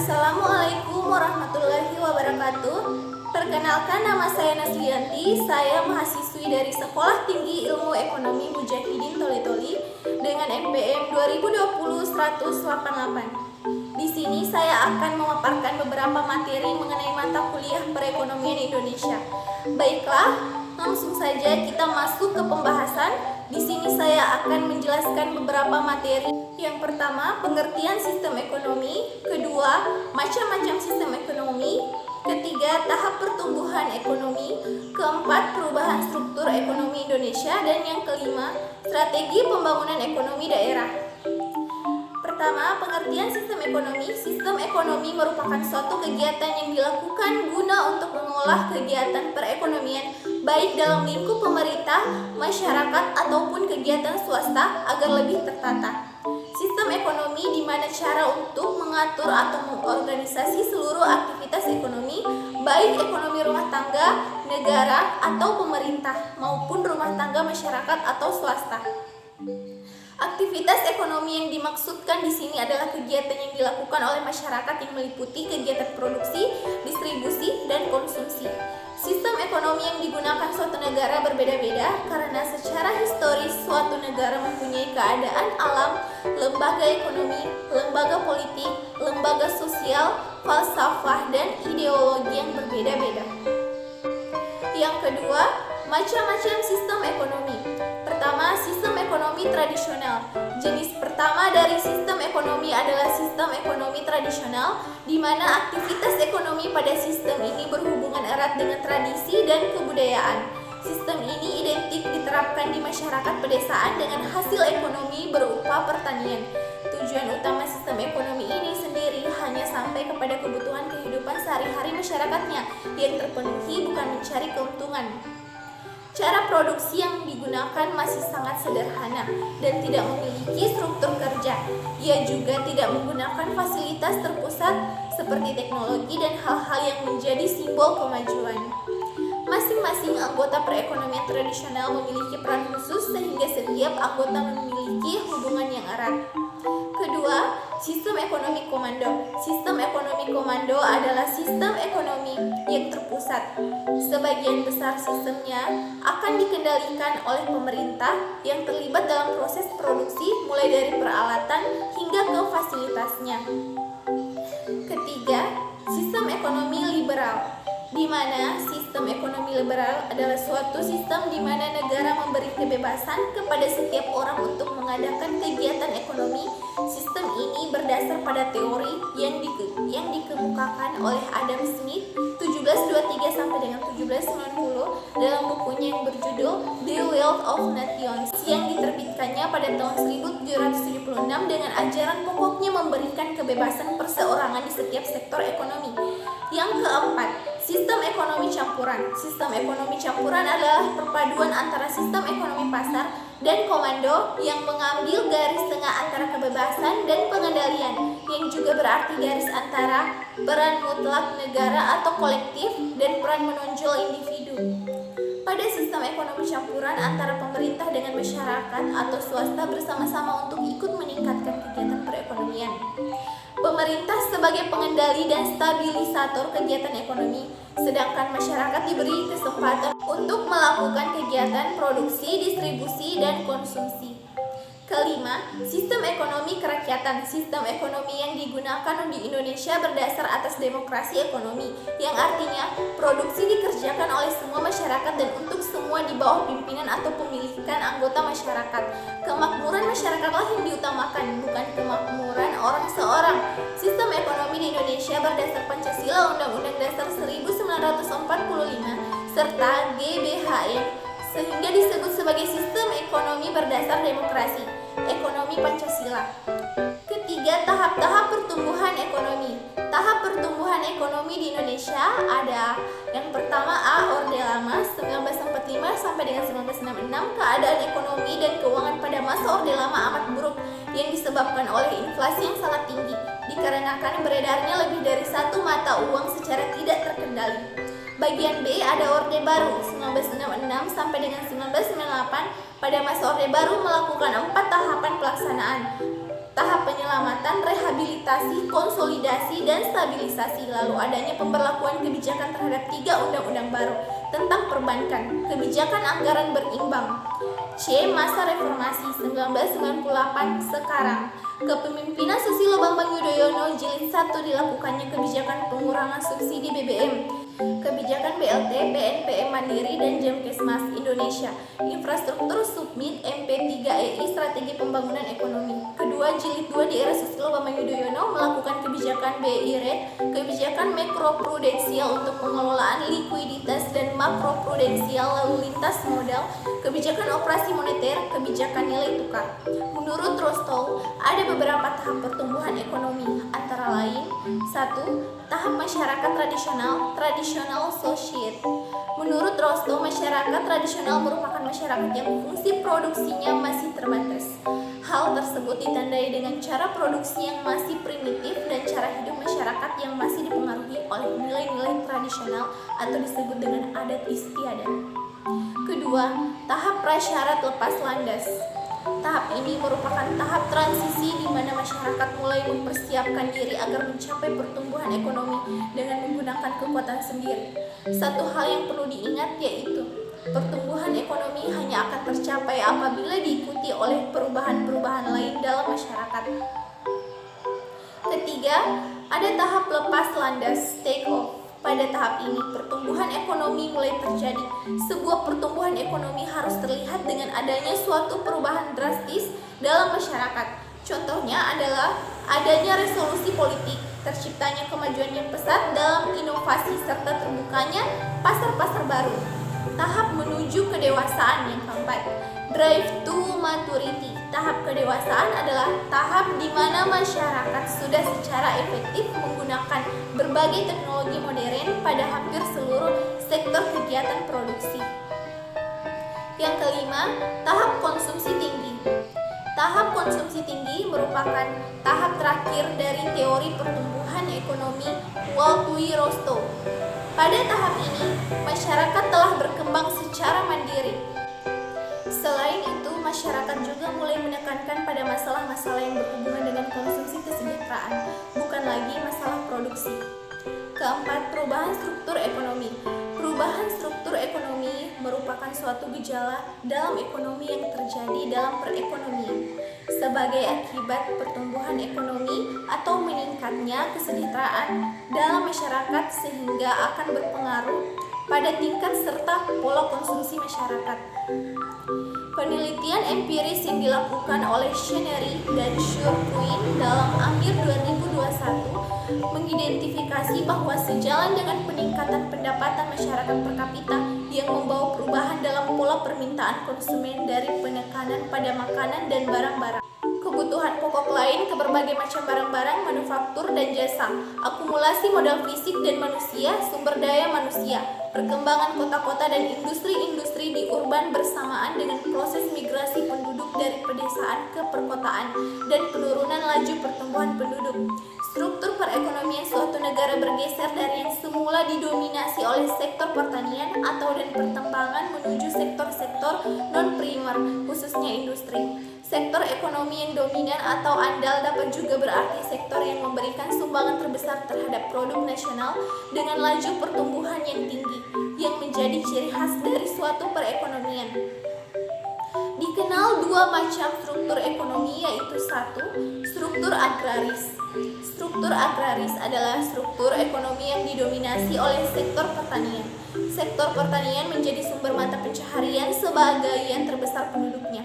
Assalamualaikum warahmatullahi wabarakatuh. Perkenalkan, nama saya Naslianti. Saya mahasiswi dari Sekolah Tinggi Ilmu Ekonomi Mujahidin Toli-Toli dengan NPM 2020-10088. Di sini saya akan memaparkan beberapa materi mengenai mata kuliah perekonomian Indonesia. Baiklah, langsung saja kita masuk ke pembahasan. Di sini saya akan menjelaskan beberapa materi. Yang pertama, pengertian sistem ekonomi. Kedua, macam-macam sistem ekonomi. Ketiga, tahap pertumbuhan ekonomi. Keempat, perubahan struktur ekonomi Indonesia. Dan yang kelima, strategi pembangunan ekonomi daerah. Pertama, pengertian sistem ekonomi. Sistem ekonomi merupakan suatu kegiatan yang dilakukan guna untuk mengolah kegiatan perekonomian baik dalam lingkup pemerintah, masyarakat, ataupun kegiatan swasta agar lebih tertata. Sistem ekonomi di mana cara untuk mengatur atau mengorganisasi seluruh aktivitas ekonomi, baik ekonomi rumah tangga, negara, atau pemerintah, maupun rumah tangga masyarakat atau swasta. Aktivitas ekonomi yang dimaksudkan di sini adalah kegiatan yang dilakukan oleh masyarakat yang meliputi kegiatan produksi, distribusi, dan konsumsi. Sistem ekonomi yang digunakan suatu negara berbeda-beda karena secara historis suatu negara mempunyai keadaan alam, lembaga ekonomi, lembaga politik, lembaga sosial, falsafah, dan ideologi yang berbeda-beda. Yang kedua, macam-macam sistem ekonomi. Pertama, sistem ekonomi tradisional. Jenis pertama dari sistem ekonomi adalah sistem ekonomi tradisional, di mana aktivitas ekonomi pada sistem ini berhubungan erat dengan tradisi dan kebudayaan. Sistem ini identik diterapkan di masyarakat pedesaan dengan hasil ekonomi berupa pertanian. Tujuan utama sistem ekonomi ini sendiri hanya sampai kepada kebutuhan kehidupan sehari-hari masyarakatnya yang terpenuhi, bukan mencari keuntungan. Cara produksi yang digunakan masih sangat sederhana dan tidak memiliki struktur kerja. Ia juga tidak menggunakan fasilitas terpusat seperti teknologi dan hal-hal yang menjadi simbol kemajuan. Masing-masing anggota perekonomian tradisional memiliki peran khusus sehingga setiap anggota memiliki hubungan yang erat. Kedua, sistem ekonomi komando. Sistem ekonomi komando adalah sistem ekonomi yang terpusat. Sebagian besar sistemnya akan dikendalikan oleh pemerintah yang terlibat dalam proses produksi mulai dari peralatan hingga ke fasilitasnya. Ketiga, sistem ekonomi liberal, di mana sistem ekonomi liberal adalah suatu sistem di mana negara memberi kebebasan kepada setiap orang untuk mengadakan kegiatan ekonomi. Sistem ini berdasar pada teori yang dikemukakan oleh Adam Smith 1723 sampai dengan 1790 dalam bukunya yang berjudul The Wealth of Nations yang diterbitkannya pada tahun 1776 dengan ajaran pokoknya memberikan kebebasan perseorangan di setiap sektor ekonomi. Yang keempat, sistem ekonomi campuran. Sistem ekonomi campuran adalah perpaduan antara sistem ekonomi pasar dan komando yang mengambil garis tengah antara kebebasan dan pengendalian, yang juga berarti garis antara peran mutlak negara atau kolektif dan peran menonjol individu. Pada sistem ekonomi campuran antara pemerintah dengan masyarakat atau swasta bersama-sama untuk ikut meningkatkan kegiatan perekonomian. Pemerintah sebagai pengendali dan stabilisator kegiatan ekonomi, sedangkan masyarakat diberi kesempatan untuk melakukan kegiatan produksi, distribusi, dan konsumsi. Kelima, sistem ekonomi kerakyatan. Sistem ekonomi yang digunakan di Indonesia berdasar atas demokrasi ekonomi, yang artinya produksi dikerjakan oleh semua masyarakat dan untuk semua di bawah pimpinan atau pemilikan anggota masyarakat. Kemakmuran masyarakatlah yang diutamakan, bukan kemakmuran orang seorang. Sistem ekonomi di Indonesia berdasar Pancasila, Undang-Undang Dasar 1945, serta GBHN, sehingga disebut sebagai sistem ekonomi berdasar demokrasi, ekonomi Pancasila. Ketiga, tahap-tahap pertumbuhan ekonomi. Tahap pertumbuhan ekonomi di Indonesia ada yang pertama A. Orde Lama 1945 sampai dengan 1966. Keadaan ekonomi dan keuangan pada masa Orde Lama amat buruk yang disebabkan oleh inflasi yang sangat tinggi dikarenakan beredarnya lebih dari satu mata uang secara tidak terkendali. Bagian B ada Orde Baru 1966 sampai dengan 1998. Pada masa Orde Baru melakukan 4 tahapan pelaksanaan. Tahap penyelamatan, kegiatan rehabilitasi, konsolidasi, dan stabilisasi. Lalu adanya pemberlakuan kebijakan terhadap 3 undang-undang baru tentang perbankan, kebijakan anggaran berimbang. C. Masa reformasi 1998 sekarang. Kepemimpinan Susilo Bambang Yudhoyono Jilid 1 dilakukannya kebijakan pengurangan subsidi BBM, kebijakan BLT, PNPM Mandiri, dan Jamkesmas Indonesia, infrastruktur Submit MP3EI, strategi pembangunan ekonomi. Kedua, Jilid 2 di era Susilo Bambang Yudhoyono melakukan kebijakan BI Rate, kebijakan makroprudensial untuk pengelolaan likuiditas dan makroprudensial lalu lintas modal, kebijakan operasi moneter, kebijakan nilai tukar. Menurut Rostow, ada beberapa tahap pertumbuhan ekonomi, antara lain 1. Tahap masyarakat tradisional society. Menurut Rostow, masyarakat tradisional merupakan masyarakat yang fungsi produksinya masih terbatas. Hal tersebut ditandai dengan cara produksi yang masih primitif dan cara hidup masyarakat yang masih dipengaruhi oleh nilai-nilai tradisional atau disebut dengan adat istiadat. Kedua, tahap prasyarat lepas landas. Tahap ini merupakan tahap transisi di mana masyarakat mulai mempersiapkan diri agar mencapai pertumbuhan ekonomi dengan menggunakan kekuatan sendiri. Satu hal yang perlu diingat yaitu pertumbuhan ekonomi hanya akan tercapai apabila diikuti oleh perubahan-perubahan lain dalam masyarakat. Ketiga, ada tahap lepas landas, take off. Pada tahap ini, pertumbuhan ekonomi mulai terjadi. Sebuah pertumbuhan ekonomi harus terlihat dengan adanya suatu perubahan drastis dalam masyarakat. Contohnya adalah adanya resolusi politik, terciptanya kemajuan yang pesat dalam inovasi, serta terbukanya pasar-pasar baru. Tahap menuju kedewasaan yang keempat, drive to maturity. Tahap kedewasaan adalah tahap di mana masyarakat sudah secara efektif menggunakan berbagai teknologi modern pada hampir seluruh sektor kegiatan produksi. Yang kelima, tahap konsumsi tinggi. Tahap konsumsi tinggi merupakan tahap terakhir dari teori pertumbuhan ekonomi Waltui Rostow. Pada tahap ini, masyarakat telah berkembang secara mandiri. Selain itu, masyarakat juga mulai menekankan pada masalah-masalah yang berhubungan dengan konsumsi kesejahteraan, bukan lagi masalah produksi. Keempat, perubahan struktur ekonomi. Perubahan struktur ekonomi merupakan suatu gejala dalam ekonomi yang terjadi dalam perekonomian sebagai akibat pertumbuhan ekonomi atau meningkatnya kesejahteraan dalam masyarakat sehingga akan berpengaruh pada tingkat serta pola konsumsi masyarakat. Penelitian empiris yang dilakukan oleh Chenery dan Shurquin dalam akhir 2021 mengidentifikasi bahwa sejalan dengan peningkatan pendapatan masyarakat per kapita yang membawa perubahan dalam pola permintaan konsumen dari penekanan pada makanan dan barang-barang, kebutuhan pokok lain ke berbagai macam barang-barang, manufaktur dan jasa, akumulasi modal fisik dan manusia, sumber daya manusia, perkembangan kota-kota dan industri-industri di urban bersamaan dengan proses migrasi penduduk dari pedesaan ke perkotaan dan penurunan laju pertumbuhan penduduk. Struktur perekonomian suatu negara bergeser dari yang semula didominasi oleh sektor pertanian atau dan pertambangan menuju sektor-sektor non-primer, khususnya industri. Sektor ekonomi yang dominan atau andal dapat juga berarti sektor yang memberikan sumbangan terbesar terhadap produk nasional dengan laju pertumbuhan yang tinggi, yang menjadi ciri khas dari suatu perekonomian. Dikenal dua macam struktur ekonomi, yaitu satu, struktur agraris. Struktur agraris adalah struktur ekonomi yang didominasi oleh sektor pertanian. Sektor pertanian menjadi sumber mata pencaharian sebagian terbesar penduduknya.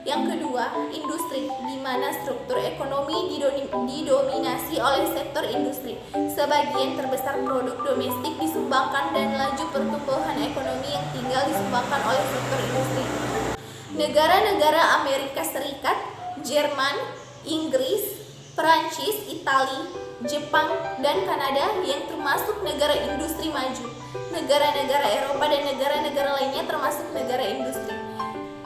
Yang kedua, industri, di mana struktur ekonomi didominasi oleh sektor industri. Sebagian terbesar produk domestik disumbangkan dan laju pertumbuhan ekonomi yang tinggal disumbangkan oleh sektor industri. Negara-negara Amerika Serikat, Jerman, Inggris, Perancis, Italia, Jepang, dan Kanada yang termasuk negara industri maju. Negara-negara Eropa dan negara-negara lainnya termasuk negara industri.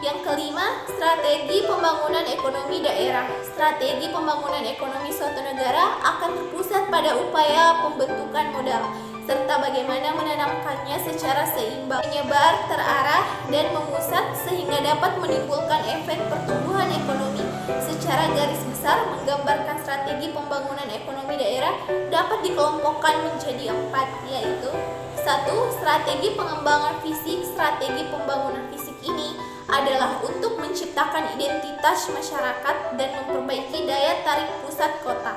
Yang kelima, strategi pembangunan ekonomi daerah. Strategi pembangunan ekonomi suatu negara akan terpusat pada upaya pembentukan modal, serta bagaimana menanamkannya secara seimbang, menyebar, terarah, dan memusat sehingga dapat menimbulkan efek pertumbuhan ekonomi secara secara garis besar menggambarkan strategi pembangunan ekonomi daerah dapat dikelompokkan menjadi 4, yaitu 1. Strategi pengembangan fisik. Strategi pembangunan fisik ini adalah untuk menciptakan identitas masyarakat dan memperbaiki daya tarik pusat kota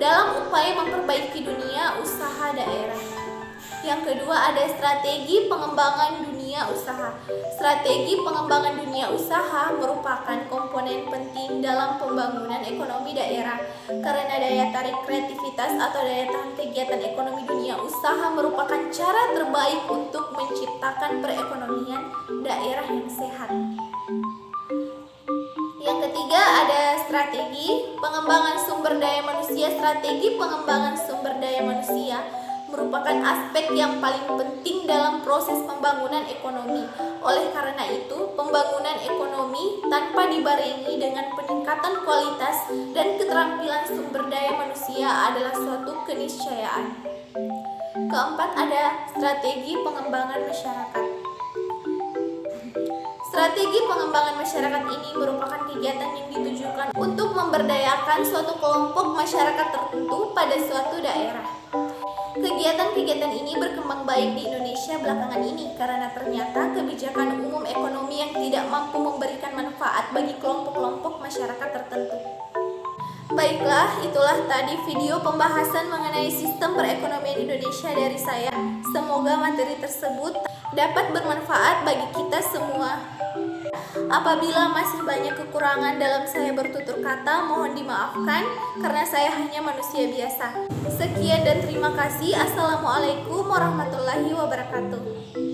dalam upaya memperbaiki dunia usaha daerah. Yang kedua ada strategi pengembangan dunia usaha. Strategi pengembangan dunia usaha merupakan komponen penting dalam pembangunan ekonomi daerah karena daya tarik kreativitas atau daya tahan kegiatan ekonomi dunia usaha merupakan cara terbaik untuk menciptakan perekonomian daerah yang sehat. Yang ketiga ada strategi pengembangan sumber daya manusia. Strategi pengembangan sumber daya manusia merupakan aspek yang paling penting dalam proses pembangunan ekonomi. Oleh karena itu, pembangunan ekonomi tanpa dibarengi dengan peningkatan kualitas dan keterampilan sumber daya manusia adalah suatu keniscayaan. Keempat ada strategi pengembangan masyarakat. Strategi pengembangan masyarakat ini merupakan kegiatan yang ditujukan untuk memberdayakan suatu kelompok masyarakat tertentu pada suatu daerah. Kegiatan-kegiatan ini berkembang baik di Indonesia belakangan ini karena ternyata kebijakan umum ekonomi yang tidak mampu memberikan manfaat bagi kelompok-kelompok masyarakat tertentu. Baiklah, itulah tadi video pembahasan mengenai sistem perekonomian Indonesia dari saya. Semoga materi tersebut dapat bermanfaat bagi kita semua. Apabila masih banyak kekurangan dalam saya bertutur kata, mohon dimaafkan karena saya hanya manusia biasa. Sekian dan terima kasih. Assalamualaikum warahmatullahi wabarakatuh.